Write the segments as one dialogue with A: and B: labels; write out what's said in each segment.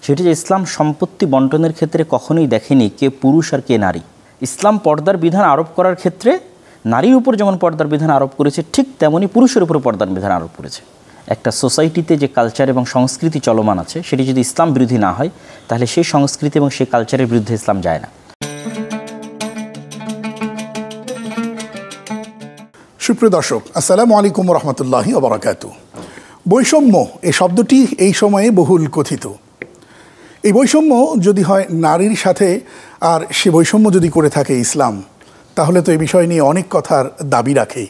A: সেটি যে ইসলাম সম্পত্তি বন্টনের ক্ষেত্রে কখনোই দেখেনি কে পুরুষ আর কে নারী। ইসলাম পর্দার বিধান আরোপ করার ক্ষেত্রে নারীর উপর যেমন পর্দার বিধান আরোপ করেছে, ঠিক তেমনই পুরুষের উপর পর্দার বিধান আরোপ করেছে। একটা সোসাইটিতে যে কালচার এবং সংস্কৃতি চলমান আছে সেটি যদি ইসলাম বিরোধী না হয়, তাহলে সেই সংস্কৃতি এবং সেই কালচারের বিরুদ্ধে ইসলাম যায় না।
B: সুপ্রিয় দর্শক, আসসালামু আলাইকুম রহমতুল্লাহি ওয়া বারাকাতুহু। বৈষম্য এই শব্দটি এই সময়ে বহুল কথিত। এই বৈষম্য যদি হয় নারীর সাথে, আর সে বৈষম্য যদি করে থাকে ইসলাম, তাহলে তো এই বিষয় নিয়ে অনেক কথার দাবি রাখে।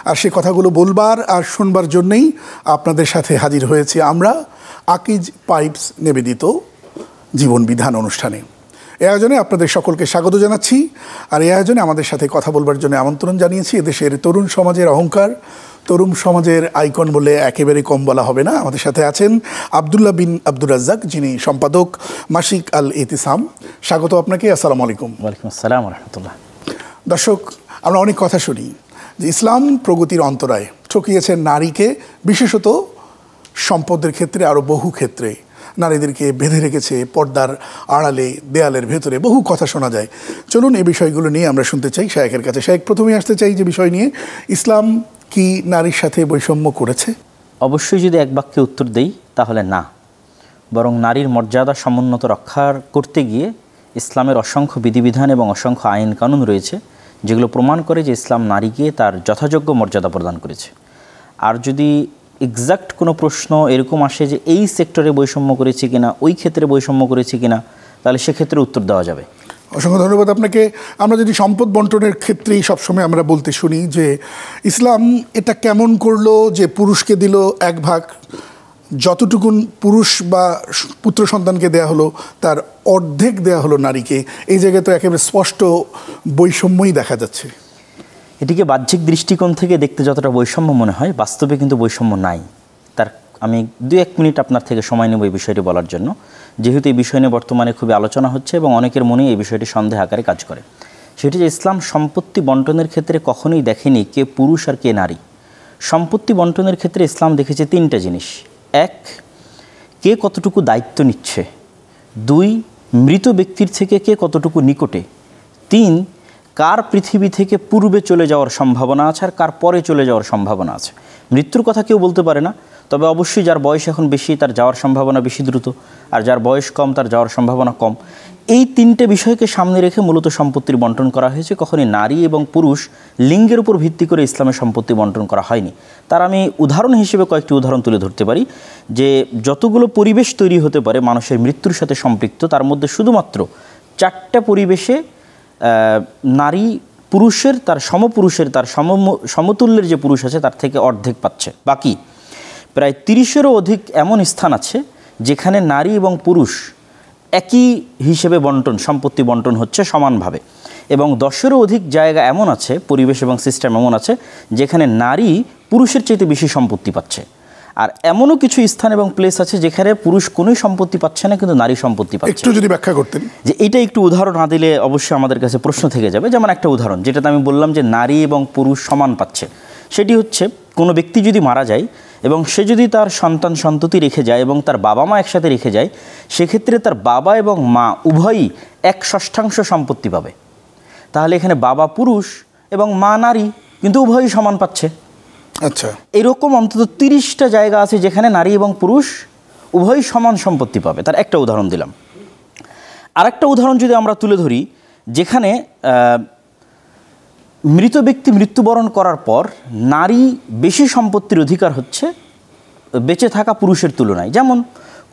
B: আর সে কথাগুলো বলবার আর শুনবার জন্যেই আপনাদের সাথে হাজির হয়েছি আমরা আকিজ পাইপস নিবেদিত জীবন বিধান অনুষ্ঠানে। এই আয়োজনে আপনাদের সকলকে স্বাগত জানাচ্ছি। আর এই আয়োজনে আমাদের সাথে কথা বলবার জন্য আমন্ত্রণ জানিয়েছি এদেশের তরুণ সমাজের অহংকার, তরুণ সমাজের আইকন বলে একেবারে কম বলা হবে না। আমাদের সাথে আছেন আবদুল্লাহ বিন আব্দুর রাজ্জাক, যিনি সম্পাদক মাসিক আল ইতিসাম। স্বাগত আপনাকে। আসসালামু আলাইকুম।
A: ওয়ালাইকুম আসসালাম ওয়া রাহমাতুল্লাহ।
B: দর্শক, আমরা অনেক কথা শুনি যে ইসলাম প্রগতির অন্তরায় ঠকিয়েছেন নারীকে, বিশেষত সম্পদের ক্ষেত্রে, আরও বহু ক্ষেত্রে নারীদেরকে বেঁধে রেখেছে পর্দার আড়ালে, দেয়ালের ভেতরে, বহু কথা শোনা যায়। চলুন এই বিষয়গুলো নিয়ে আমরা শুনতে চাই শায়েখের কাছে। শায়েখ, প্রথমেই আসতে চাই যে বিষয় নিয়ে, ইসলাম কি নারীর সাথে বৈষম্য করেছে?
A: অবশ্যই যদি এক বাক্যে উত্তর দেই তাহলে না, বরং নারীর মর্যাদা সমুন্নত রক্ষা করতে গিয়ে ইসলামের অসংখ্য বিধিবিধান এবং অসংখ্য আইন কানুন রয়েছে যেগুলো প্রমাণ করে যে ইসলাম নারীকে তার যথাযোগ্য মর্যাদা প্রদান করেছে। আর যদি এক্সাক্ট কোনো প্রশ্ন এরকম আসে যে এই সেক্টরে বৈষম্য করেছে কিনা, ওই ক্ষেত্রে বৈষম্য করেছে কিনা, তাহলে সেক্ষেত্রে উত্তর দেওয়া যাবে।
B: অসংখ্য ধন্যবাদ আপনাকে। আমরা যদি সম্পদ বন্টনের ক্ষেত্রেই সবসময় আমরা বলতে শুনি যে ইসলাম এটা কেমন করলো যে পুরুষকে দিল এক ভাগ, যতটুকুন পুরুষ বা পুত্র সন্তানকে দেয়া হলো তার অর্ধেক দেয়া হলো নারীকে। এই জায়গায় তো একেবারে স্পষ্ট বৈষম্যই দেখা যাচ্ছে।
A: এটিকে বাহ্যিক দৃষ্টিকোণ থেকে দেখতে যতটা বৈষম্য মনে হয়, বাস্তবে কিন্তু বৈষম্য নাই। তার আমি 2-1 মিনিট আপনার থেকে সময় নেব এই বিষয়টি বলার জন্য, যেহেতু এই বিষয় নিয়ে বর্তমানে খুবই আলোচনা হচ্ছে এবং অনেকের মনেই এই বিষয়টি সন্দেহ আকারে কাজ করে। সেটি যে ইসলাম সম্পত্তি বন্টনের ক্ষেত্রে কখনোই দেখেনি কে পুরুষ আর কে নারী। সম্পত্তি বন্টনের ক্ষেত্রে ইসলাম দেখেছে 3টা জিনিস। 1, কে কতটুকু দায়িত্ব নিচ্ছে। 2, মৃত ব্যক্তির থেকে কে কতটুকু নিকটে। 3, কার পৃথিবী থেকে পূর্বে চলে যাওয়ার সম্ভাবনা আছে আর কার পরে চলে যাওয়ার সম্ভাবনা আছে। মৃত্যুর কথা কেউ বলতে পারে না, তবে অবশ্যই যার বয়স এখন বেশি তার যাওয়ার সম্ভাবনা বেশি দ্রুত, আর যার বয়স কম তার যাওয়ার সম্ভাবনা কম। এই 3টে বিষয়কে সামনে রেখে মূলত সম্পত্তির বন্টন করা হয়েছে। কখনই নারী এবং পুরুষ লিঙ্গের উপর ভিত্তি করে ইসলামের সম্পত্তি বন্টন করা হয়নি। তার আমি উদাহরণ হিসেবে কয়েকটি উদাহরণ তুলে ধরতে পারি যে যতগুলো পরিবেশ তৈরি হতে পারে মানুষের মৃত্যুর সাথে সম্পৃক্ত, তার মধ্যে শুধুমাত্র 4টা পরিবেশে নারী পুরুষের, তার সমপুরুষের, তার সমতুল্যের যে পুরুষ আছে তার থেকে অর্ধেক পাচ্ছে। বাকি প্রায় 30-এরও অধিক এমন স্থান আছে যেখানে নারী এবং পুরুষ একই হিসেবে সম্পত্তি বন্টন হচ্ছে সমানভাবে, এবং 10-এরও অধিক জায়গা এমন আছে, পরিবেশ এবং সিস্টেম এমন আছে যেখানে নারী পুরুষের চাইতে বেশি সম্পত্তি পাচ্ছে। আর এমনও কিছু স্থান এবং প্লেস আছে যেখানে পুরুষ কোনোই সম্পত্তি পাচ্ছে না কিন্তু নারী সম্পত্তি পাচ্ছে।
B: একটু যদি ব্যাখ্যা করতেন।
A: যে এটা একটু উদাহরণ না দিলে অবশ্যই আমাদের কাছে প্রশ্ন থেকে যাবে। যেমন একটা উদাহরণ যেটাতে আমি বললাম যে নারী এবং পুরুষ সমান পাচ্ছে, সেটি হচ্ছে কোনো ব্যক্তি যদি মারা যায় এবং সে যদি তার সন্তান সন্ততি রেখে যায় এবং তার বাবা মা একসাথে রেখে যায়, সেক্ষেত্রে তার বাবা এবং মা উভয়ই 1/6 সম্পত্তি পাবে। তাহলে এখানে বাবা পুরুষ এবং মা নারী, কিন্তু উভয়ই সমান পাচ্ছে।
B: আচ্ছা,
A: এরকম অন্তত 30টা জায়গা আছে যেখানে নারী এবং পুরুষ উভয়ই সমান সম্পত্তি পাবে। তার একটা উদাহরণ দিলাম। আরেকটা উদাহরণ যদি আমরা তুলে ধরি, যেখানে মৃত ব্যক্তি মৃত্যুবরণ করার পর নারী বেশি সম্পত্তির অধিকার হচ্ছে বেঁচে থাকা পুরুষের তুলনায়। যেমন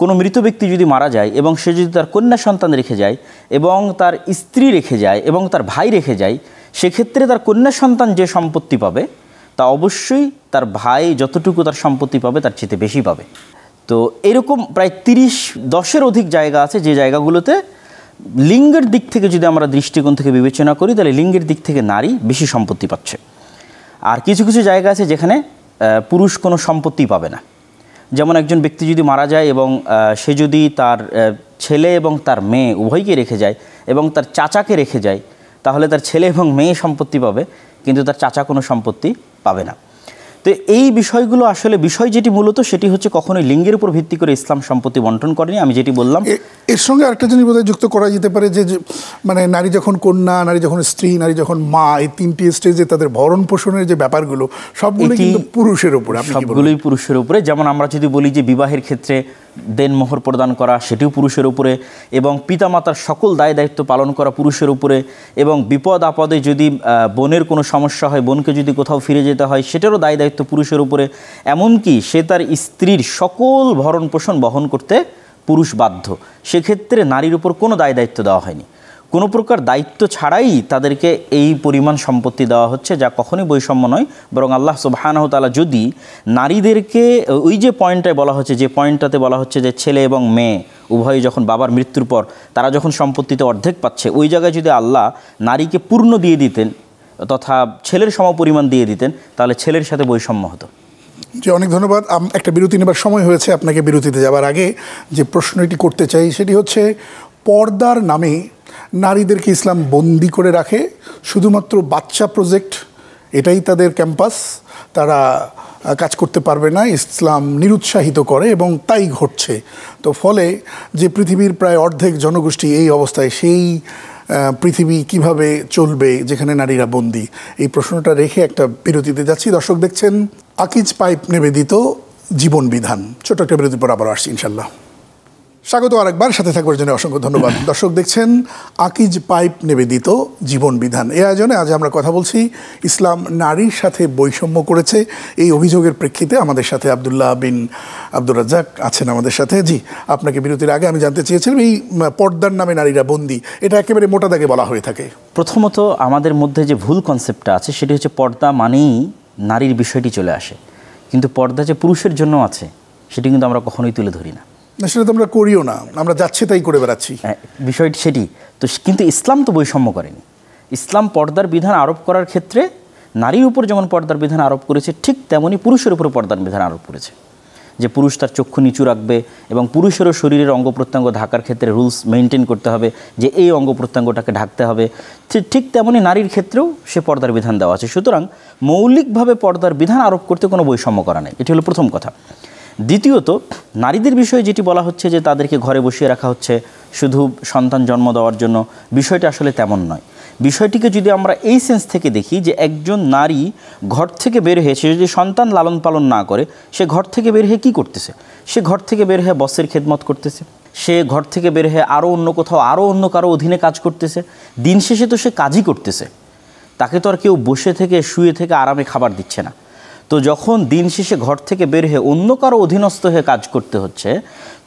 A: কোনো মৃত ব্যক্তি যদি মারা যায় এবং সে যদি তার কন্যা সন্তান রেখে যায় এবং তার স্ত্রী রেখে যায় এবং তার ভাই রেখে যায়, সেক্ষেত্রে তার কন্যা সন্তান যে সম্পত্তি পাবে তা অবশ্যই তার ভাই যতটুকু তার সম্পত্তি পাবে তার চেয়ে বেশি পাবে। তো এরকম প্রায় 10-এর অধিক জায়গা আছে যে জায়গাগুলোতে লিঙ্গের দিক থেকে যদি আমরা দৃষ্টিকোণ থেকে বিবেচনা করি তাহলে লিঙ্গের দিক থেকে নারী বেশি সম্পত্তি পাচ্ছে। আর কিছু কিছু জায়গা আছে যেখানে পুরুষ কোনো সম্পত্তি পাবে না। যেমন একজন ব্যক্তি যদি মারা যায় এবং সে যদি তার ছেলে এবং তার মেয়ে উভয়কে রেখে যায় এবং তার চাচাকে রেখে যায়, তাহলে তার ছেলে এবং মেয়ে সম্পত্তি পাবে, কিন্তু তার চাচা কোনো সম্পত্তি পাবে না। তো তো এই বিষয়গুলো আসলে বিষয় যেটি মূলত সেটি হচ্ছে কখনোই লিঙ্গের উপর ভিত্তি করে ইসলাম সম্পত্তি বন্টন করেনি। আমি যেটি বললাম
B: এর সঙ্গে আরেকটা জিনিস বোধহয় যুক্ত করা যেতে পারে যে মানে নারী যখন কন্যা, নারী যখন স্ত্রী, নারী যখন মা, এই তিনটি স্টেজে তাদের ভরণ পোষণের যে ব্যাপারগুলো সবগুলো কিন্তু পুরুষের উপরে।
A: সবগুলোই পুরুষের উপরে। যেমন আমরা যদি বলি যে বিবাহের ক্ষেত্রে দেনমোহর প্রদান করা সেটিও পুরুষের উপরে, এবং পিতামাতার সকল দায় দায়িত্ব পালন করা পুরুষের উপরে, এবং বিপদ আপদে যদি বোনের কোনো সমস্যা হয়, বোনকে যদি কোথাও ফিরে যেতে হয় সেটারও দায় দায়িত্ব পুরুষের উপরে। এমনকি সে তার স্ত্রীর সকল ভরণ পোষণ বহন করতে পুরুষ বাধ্য। সেক্ষেত্রে নারীর উপর কোনো দায় দায়িত্ব দেওয়া হয়নি, কোনো প্রকার দায়িত্ব ছাড়াই তাদেরকে এই পরিমাণ সম্পত্তি দেওয়া হচ্ছে, যা কখনোই বৈষম্য নয়। বরং আল্লাহ সুবহানাহু ওয়া তাআলা যদি নারীদেরকে ওই যে পয়েন্টটায় বলা হচ্ছে, যে পয়েন্টটাতে বলা হচ্ছে যে ছেলে এবং মেয়ে উভয়ই যখন বাবার মৃত্যুর পর তারা যখন সম্পত্তিতে অর্ধেক পাচ্ছে, ওই জায়গায় যদি আল্লাহ নারীকে পূর্ণ দিয়ে দিতেন তথা ছেলের সমপরিমাণ দিয়ে দিতেন, তাহলে ছেলের সাথে বৈষম্য হতো।
B: জি, অনেক ধন্যবাদ। একটা বিরতি নেবার সময় হয়েছে। আপনাকে বিরতিতে যাবার আগে যে প্রশ্নটি করতে চাই সেটি হচ্ছে, পর্দার নামে নারীদেরকে ইসলাম বন্দি করে রাখে, শুধুমাত্র বাচ্চা প্রজেক্ট এটাই তাদের ক্যাম্পাস, তারা কাজ করতে পারবে না, ইসলাম নিরুৎসাহিত করে এবং তাই ঘটছে। তো ফলে যে পৃথিবীর প্রায় অর্ধেক জনগোষ্ঠী এই অবস্থায়, সেই পৃথিবী কিভাবে চলবে যেখানে নারীরা বন্দী? এই প্রশ্নটা রেখে একটা বিরতিতে যাচ্ছি। দর্শক দেখছেন আকিজ পাইপ নিবেদিত জীবন বিধান। ছোট একটা বিরতির পর আবার আসছি ইনশাল্লাহ। স্বাগত আরেকবার, সাথে থাকবার জন্য অসংখ্য ধন্যবাদ। দর্শক দেখছেন আকিজ পাইপ নিবেদিত জীবন বিধান। এই আয়োজনে আজ আমরা কথা বলছি ইসলাম নারীর সাথে বৈষম্য করেছে, এই অভিযোগের প্রেক্ষিতে আমাদের সাথে আব্দুল্লাহ বিন আব্দুর রাজ্জাক আছেন আমাদের সাথে। জি, আপনাকে বিরতির আগে আমি জানতে চেয়েছিলাম, এই পর্দার নামে নারীরা বন্দী, এটা একেবারে মোটা দাগে বলা হয়ে থাকে।
A: প্রথমত আমাদের মধ্যে যে ভুল কনসেপ্টটা আছে সেটি হচ্ছে পর্দা মানেই নারীর বিষয়টি চলে আসে, কিন্তু পর্দা যে পুরুষের জন্য আছে সেটি কিন্তু আমরা কখনোই তুলে ধরি না।
B: সেটা তো আমরা করিও না, আমরা যাচ্ছি তাই করে বেড়াচ্ছি।
A: বিষয়টি সেটি তো, কিন্তু ইসলাম তো বৈষম্য করেনি। ইসলাম পর্দার বিধান আরোপ করার ক্ষেত্রে নারীর উপর যেমন পর্দার বিধান আরোপ করেছে, ঠিক তেমনই পুরুষের উপর পর্দার বিধান আরোপ করেছে, যে পুরুষ তার চক্ষু নিচু রাখবে এবং পুরুষেরও শরীরের অঙ্গ প্রত্যঙ্গ ঢাকার ক্ষেত্রে রুলস মেনটেন করতে হবে, যে এই অঙ্গ প্রত্যঙ্গটাকে ঢাকতে হবে। ঠিক তেমনই নারীর ক্ষেত্রেও সে পর্দার বিধান দেওয়া আছে। সুতরাং মৌলিকভাবে পর্দার বিধান আরোপ করতে কোনো বৈষম্য করা নেই, এটি হলো প্রথম কথা। দ্বিতীয়ত, নারীদের বিষয়ে যেটি বলা হচ্ছে যে তাদেরকে ঘরে বসিয়ে রাখা হচ্ছে শুধু সন্তান জন্ম দেওয়ার জন্য, বিষয়টা আসলে তেমন নয়। বিষয়টিকে যদি আমরা এই সেন্স থেকে দেখি যে একজন নারী ঘর থেকে বের হয়ে, সে যদি সন্তান লালন পালন না করে, সে ঘর থেকে বের হয়ে কী করতেছে? সে ঘর থেকে বের হয়ে বসের খেদমত করতেছে, সে ঘর থেকে বের হয়ে আরও অন্য কোথাও আরও অন্য কারো অধীনে কাজ করতেছে। দিন শেষে তো সে কাজই করতেছে, তাকে তো আর কেউ বসে থেকে শুয়ে থেকে আরামে খাবার দিচ্ছে না। তো যখন দিন শেষে ঘর থেকে বের হয়ে অন্য কারো অধীনস্থ হয়ে কাজ করতে হচ্ছে,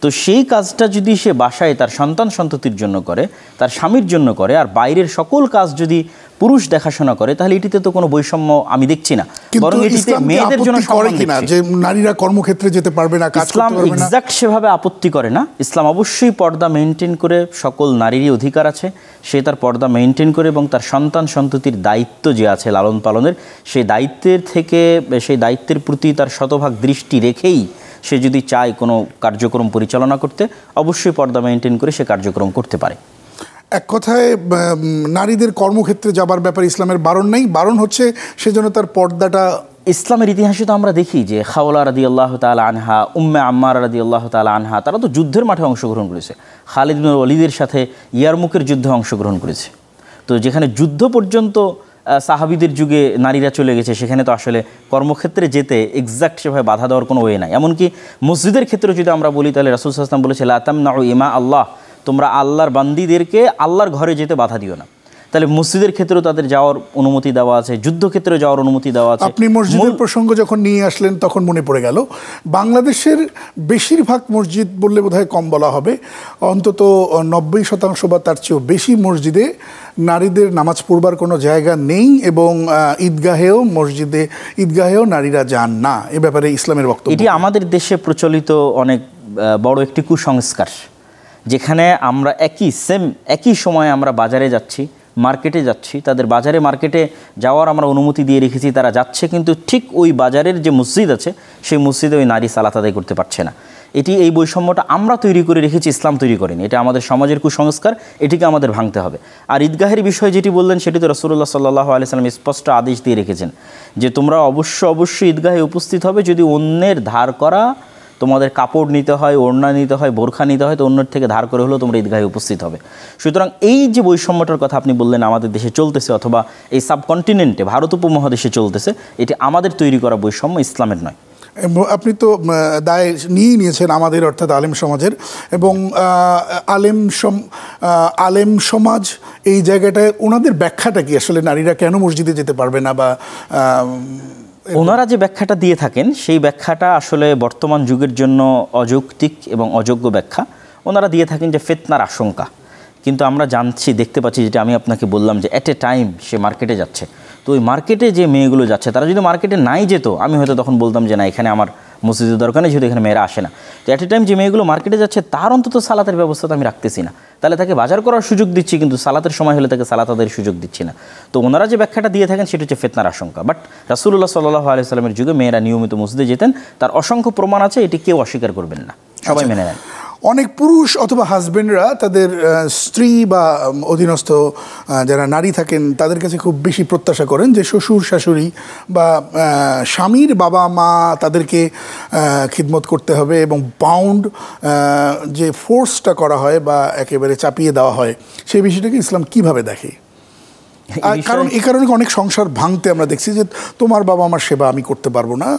A: তো সেই কাজটা যদি সে বাসায় তার সন্তান সন্ততির জন্য করে, তার স্বামীর জন্য করে, আর বাইরের সকল কাজ যদি পুরুষ দেখাশোনা করে, তাহলে এটিতে তো কোনো বৈষম্য আমি দেখছি না। বরং এটিতে মেয়েদের জন্য সম্মান
B: কিনা যে নারীরা কর্মক্ষেত্রে যেতে পারবে না, কাজ করতে পারবে না,
A: ইসলাম এক্সাক্ট সেভাবে আপত্তি করে না। ইসলাম অবশ্যই পর্দা মেনটেন করে, সকল নারীরই অধিকার আছে, সে তার পর্দা মেনটেন করে এবং তার সন্তান সন্ততির দায়িত্ব যে আছে লালন পালনের, সেই দায়িত্বের প্রতি তার শতভাগ দৃষ্টি রেখেই সে যদি চায় কোনো কার্যক্রম পরিচালনা করতে, অবশ্যই পর্দা মেনটেন করে সে কার্যক্রম করতে পারে।
B: এক কথায় নারীদের কর্মক্ষেত্রে যাবার ব্যাপারে ইসলামের বারণ নেই, বারণ হচ্ছে সেজন্য তার পর্দাটা। ইসলামের
A: ইতিহাসে তো আমরা দেখি যে খাওলা রাদিয়াল্লাহু তাআলা আনহা, উম্মে আম্মারা রাদিয়াল্লাহু তাআলা আনহা, তারা তো যুদ্ধের মাঠে অংশগ্রহণ করেছে, খালিদ বিন ওয়ালিদের সাথে ইয়ারমুকের যুদ্ধে অংশগ্রহণ করেছে। তো যেখানে যুদ্ধ পর্যন্ত সাহাবীদের যুগে নারীরা চলে গেছে, সেখানে তো আসলে কর্মক্ষেত্রে যেতে এক্সাক্ট সেভাবে বাধা দেওয়ার কোনো ওয়ে নাই। এমনকি মসজিদের ক্ষেত্রে যদি আমরা বলি, তাহলে রাসূল সাল্লাল্লাহু আলাইহি ওয়াসাল্লাম বলেছে, লা তামনাউ ইমা আল্লাহ, তোমরা আল্লাহর বান্দীদেরকে আল্লাহর ঘরে যেতে বাধা দিও না। তাহলে মসজিদের ক্ষেত্রেও তাদের যাওয়ার অনুমতি দেওয়া আছে, যুদ্ধক্ষেত্রে যাওয়ার অনুমতি দেওয়া আছে।
B: আপনি মসজিদের প্রসঙ্গ যখন নিয়ে আসলেন তখন মনে পড়ে গেল, বাংলাদেশের বেশিরভাগ মসজিদ বললে বোধহয় কম বলা হবে, অন্তত 90% বা তার চেয়েও বেশি মসজিদে নারীদের নামাজ পড়বার কোনো জায়গা নেই, এবং ঈদগাহেও নারীরা যান না। এ ব্যাপারে ইসলামের বক্তব্য।
A: এটি আমাদের দেশে প্রচলিত অনেক বড় একটি কুসংস্কার, যেখানে আমরা একই সময়ে আমরা বাজারে যাচ্ছি, মার্কেটে যাচ্ছি, তাদের বাজারে মার্কেটে যাওয়ার আমরা অনুমতি দিয়ে রেখেছি, তারা যাচ্ছে, কিন্তু ঠিক ওই বাজারের যে মসজিদ আছে সেই মসজিদে ওই নারী সালাত আদায় করতে পারছে না। এটি এই বৈষম্যটা আমরা তৈরি করে রেখেছি, ইসলাম তৈরি করেনি। এটা আমাদের সমাজের কুসংস্কার, এটিকে আমাদের ভাঙতে হবে। আর ঈদগাহের বিষয়ে যেটি বললেন সেটি তো রাসূলুল্লাহ সাল্লাল্লাহু আলাইহি সাল্লাম স্পষ্ট আদেশ দিয়ে রেখেছেন যে তোমরা অবশ্যই ঈদগাহে উপস্থিত হবে। যদি অন্যের ধার করা তোমাদের কাপড় নিতে হয়, ওড়না নিতে হয়, বোরখা নিতে হয়, তো অন্যের থেকে ধার করে হলেও তোমরা ঈদগাহে উপস্থিত হবে। সুতরাং এই যে বৈষম্যটার কথা আপনি বললেন আমাদের দেশে চলতেছে, অথবা এই সাবকন্টিনেন্টে ভারত উপমহাদেশে চলতেছে, এটি আমাদের তৈরি করা বৈষম্য, ইসলামের নয়।
B: আপনি তো দায় নিয়েই নিয়েছেন আমাদের, অর্থাৎ আলেম সমাজের, এবং আলেম সমাজ এই জায়গাটায় ওনাদের ব্যাখ্যাটা কি আসলে নারীরা কেন মসজিদে যেতে পারবে না, বা
A: ওনারা যে ব্যাখ্যাটা দিয়ে থাকেন সেই ব্যাখ্যাটা আসলে বর্তমান যুগের জন্য অযৌক্তিক এবং অযোগ্য ব্যাখ্যা। ওনারা দিয়ে থাকেন যে ফিতনার আশঙ্কা, কিন্তু আমরা জানছি, দেখতে পাচ্ছি, যেটা আমি আপনাকে বললাম যে অ্যাট এ টাইম সে মার্কেটে যাচ্ছে, তো ওই মার্কেটে যে মেয়েগুলো যাচ্ছে তারা যদি মার্কেটে নাই যেত, আমি হয়তো তখন বলতাম যে না, এখানে আমার মসজিদের দরকার নেই, যেহেতু এখানে মেয়েরা আসে না। তো অ্যাট এ টাইম যে মেয়েগুলো মার্কেটে যাচ্ছে তার অন্তত সালাতের ব্যবস্থা তো আমি রাখতেছি না, তাহলে তাকে বাজার করার সুযোগ দিচ্ছি, কিন্তু সালাতের সময় হলে তাকে সালাত আদায়ের সুযোগ দিচ্ছি না। তো ওনারা যে ব্যাখ্যাটা দিয়ে থাকেন সেটা হচ্ছে ফিতনার আশঙ্কা। বাট রাসূলুল্লাহ সাল্লাল্লাহু আলাইহি সাল্লামের যুগে মেয়েরা নিয়মিত মসজিদে যেতেন, তার অসংখ্য প্রমাণ আছে, এটি কেউ অস্বীকার করবেন না, সবাই মেনে নেন।
B: অনেক পুরুষ অথবা হাজবেন্ডরা তাদের স্ত্রী বা অধীনস্থ যারা নারী থাকেন তাদের কাছে খুব বেশি প্রত্যাশা করেন যে শ্বশুর শাশুড়ি বা স্বামীর বাবা মা তাদেরকে খিদমত করতে হবে, এবং বাউন্ড যে ফোর্সটা করা হয় বা একেবারে চাপিয়ে দেওয়া হয়, সেই বিষয়টাকে ইসলাম কিভাবে দেখে? কারণ এই কারণে অনেক সংসার ভাঙতে আমরা দেখছি যে তোমার বাবা মার সেবা আমি করতে পারবো না,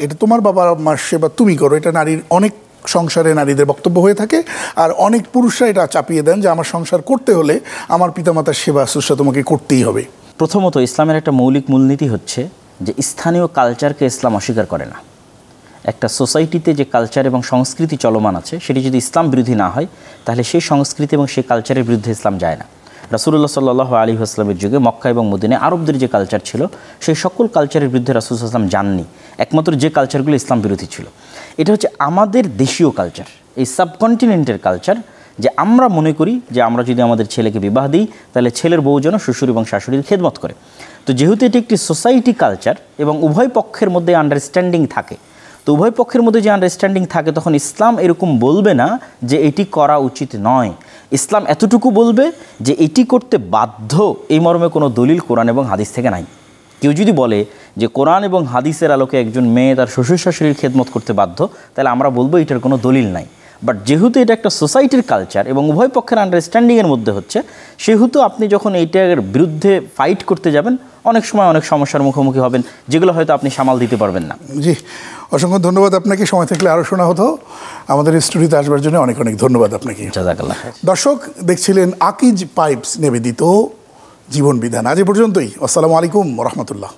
B: এটা তোমার বাবা মার সেবা তুমি করো, এটা নারীর অনেক সংসারে নারীদের বক্তব্য হয়ে থাকে। আর অনেক পুরুষরা এটা চাপিয়ে দেন যে আমার সংসার করতে হলে আমার পিতামাতার সেবা শুশ্রূষা তোমাকে করতেই হবে।
A: প্রথমত ইসলামের একটা মৌলিক মূলনীতি হচ্ছে যে স্থানীয় কালচারকে ইসলাম অস্বীকার করে না। একটা সোসাইটিতে যে কালচার এবং সংস্কৃতি চলমান আছে সেটি যদি ইসলাম বিরোধী না হয়, তাহলে সেই সংস্কৃতি এবং সেই কালচারের বিরুদ্ধে ইসলাম যায় না। রাসূলুল্লাহ সাল্লাল্লাহু আলাইহি ওয়াসাল্লামের যুগে মক্কা এবং মদিনায় আরবদের যে কালচার ছিল, সেই সকল কালচারের বিরুদ্ধে রাসূল সাল্লাল্লাহু আলাইহি ওয়াসাল্লাম যাননি। একমাত্র যে কালচারগুলো ইসলাম বিরোধী ছিল, এটা হচ্ছে আমাদের দেশীয় কালচার, এই সাবকন্টিনেন্টের কালচার, যে আমরা মনে করি যে আমরা যদি আমাদের ছেলেকে বিবাহ দিই তাহলে ছেলের বউ যেন শ্বশুর এবং শাশুড়ির খেদমত করে। তো যেহেতু এটি একটি সোসাইটি কালচার এবং উভয় পক্ষের মধ্যে আন্ডারস্ট্যান্ডিং থাকে, তো উভয় পক্ষের মধ্যে যে আন্ডারস্ট্যান্ডিং থাকে, তখন ইসলাম এরকম বলবে না যে এটি করা উচিত নয়। ইসলাম এতটুকু বলবে যে এটি করতে বাধ্য, এই মর্মে কোনো দলিল কোরআন এবং হাদিস থেকে নাই। কেউ যদি বলে যে কোরআন এবং হাদিসের আলোকে একজন মেয়ে তার শ্বশুর শাশুড়ির খেদমত করতে বাধ্য, তাহলে আমরা বলবো এটার কোনো দলিল নাই। বাট যেহেতু এটা একটা সোসাইটির কালচার এবং উভয় পক্ষের আন্ডারস্ট্যান্ডিংয়ের মধ্যে হচ্ছে, সেহেতু আপনি যখন এইটার বিরুদ্ধে ফাইট করতে যাবেন, অনেক সময় অনেক সমস্যার মুখোমুখি হবেন, যেগুলো হয়তো আপনি সামাল দিতে পারবেন না।
B: জি, অসংখ্য ধন্যবাদ আপনাকে। সময় থাকলে আরও শোনা হতো। আমাদের স্টুডিওতে আসবার জন্য অনেক অনেক ধন্যবাদ আপনাকে।
A: জাযাকাল্লাহ।
B: দর্শক দেখছিলেন আকিজ পাইপস নিবেদিত জীবন বিধান। আজ এ পর্যন্তই। আসসালামু আলাইকুম ওয়া রাহমাতুল্লাহ।